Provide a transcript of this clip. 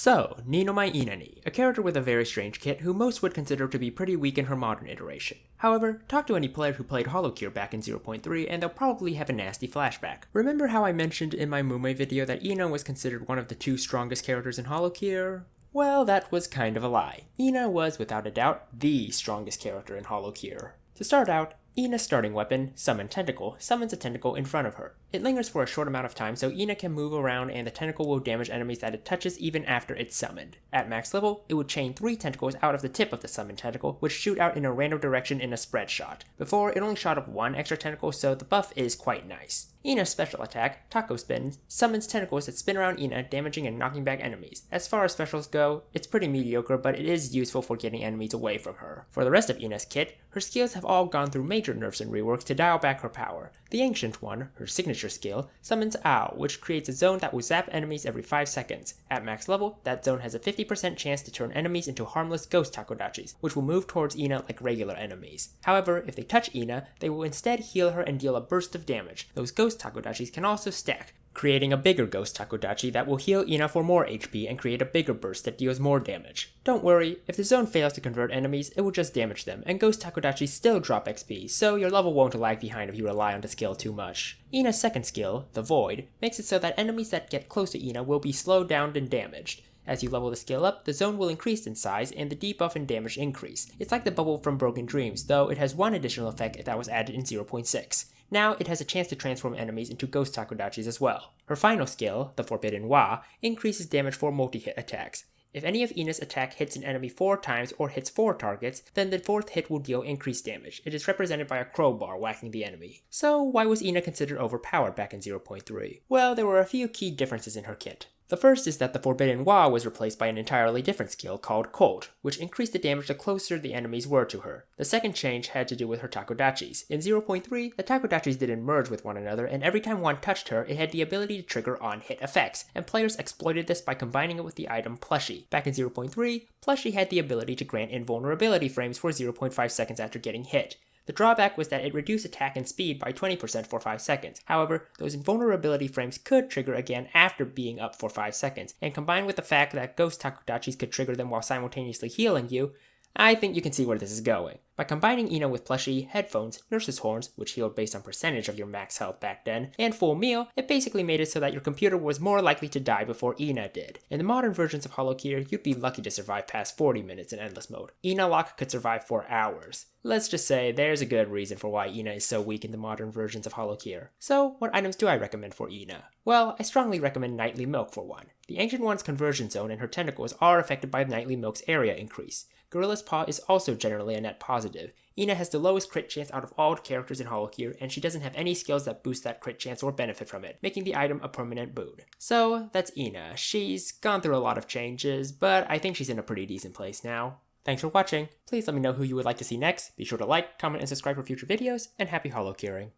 So, Ninomae Inani, a character with a very strange kit who most would consider to be pretty weak in her modern iteration. However, talk to any player who played Holocure back in 0.3 and they'll probably have a nasty flashback. Remember how I mentioned in my Mume video that Ina was considered one of the two strongest characters in Holocure? Well, that was kind of a lie. Ina was, without a doubt, the strongest character in Holocure. To start out, Ina's starting weapon, Summon Tentacle, summons a tentacle in front of her. It lingers for a short amount of time so Ina can move around and the tentacle will damage enemies that it touches even after it's summoned. At max level, it would chain 3 tentacles out of the tip of the summoned tentacle, which shoot out in a random direction in a spread shot. Before, it only shot up 1 extra tentacle, so the buff is quite nice. Ina's special attack, Taco Spin, summons tentacles that spin around Ina, damaging and knocking back enemies. As far as specials go, it's pretty mediocre, but it is useful for getting enemies away from her. For the rest of Ina's kit, her skills have all gone through major nerfs and reworks to dial back her power. The Ancient one, her signature skill, summons Ow, which creates a zone that will zap enemies every 5 seconds. At max level, that zone has a 50% chance to turn enemies into harmless ghost takodachis, which will move towards Ina like regular enemies. However, if they touch Ina, they will instead heal her and deal a burst of damage. Those ghost takodachis can also stack, creating a bigger ghost takodachi that will heal Ina for more HP and create a bigger burst that deals more damage. Don't worry, if the zone fails to convert enemies, it will just damage them, and ghost takodachi still drop XP, so your level won't lag behind if you rely on the skill too much. Ina's second skill, the Void, makes it so that enemies that get close to Ina will be slowed down and damaged. As you level the skill up, the zone will increase in size and the debuff and damage increase. It's like the bubble from Broken Dreams, though it has one additional effect that was added in 0.6. Now it has a chance to transform enemies into ghost takodachis as well. Her final skill, the Forbidden Wa, increases damage for multi-hit attacks. If any of Ina's attack hits an enemy 4 times or hits 4 targets, then the 4th hit will deal increased damage. It is represented by a crowbar whacking the enemy. So why was Ina considered overpowered back in 0.3? Well, there were a few key differences in her kit. The first is that the Forbidden Wa was replaced by an entirely different skill called Cold, which increased the damage the closer the enemies were to her. The second change had to do with her takodachis. In 0.3, the takodachis didn't merge with one another, and every time one touched her, it had the ability to trigger on-hit effects, and players exploited this by combining it with the item Plushie. Back in 0.3, Plushie had the ability to grant invulnerability frames for 0.5 seconds after getting hit. The drawback was that it reduced attack and speed by 20% for 5 seconds. However, those invulnerability frames could trigger again after being up for 5 seconds, and combined with the fact that ghost takodachis could trigger them while simultaneously healing you, I think you can see where this is going. By combining Ina with Plushie, headphones, nurse's horns, which healed based on percentage of your max health back then, and full meal, it basically made it so that your computer was more likely to die before Ina did. In the modern versions of Holocure, you'd be lucky to survive past 40 minutes in endless mode. Inalock could survive for hours. Let's just say there's a good reason for why Ina is so weak in the modern versions of Holocure. So, what items do I recommend for Ina? Well, I strongly recommend Nightly Milk for one. The Ancient One's conversion zone and her tentacles are affected by Nightly Milk's area increase. Gorilla's Paw is also generally a net positive. Ina has the lowest crit chance out of all characters in Holocure, and she doesn't have any skills that boost that crit chance or benefit from it, making the item a permanent boon. So, that's Ina. She's gone through a lot of changes, but I think she's in a pretty decent place now. Thanks for watching. Please let me know who you would like to see next. Be sure to like, comment, and subscribe for future videos, and happy Holocuring.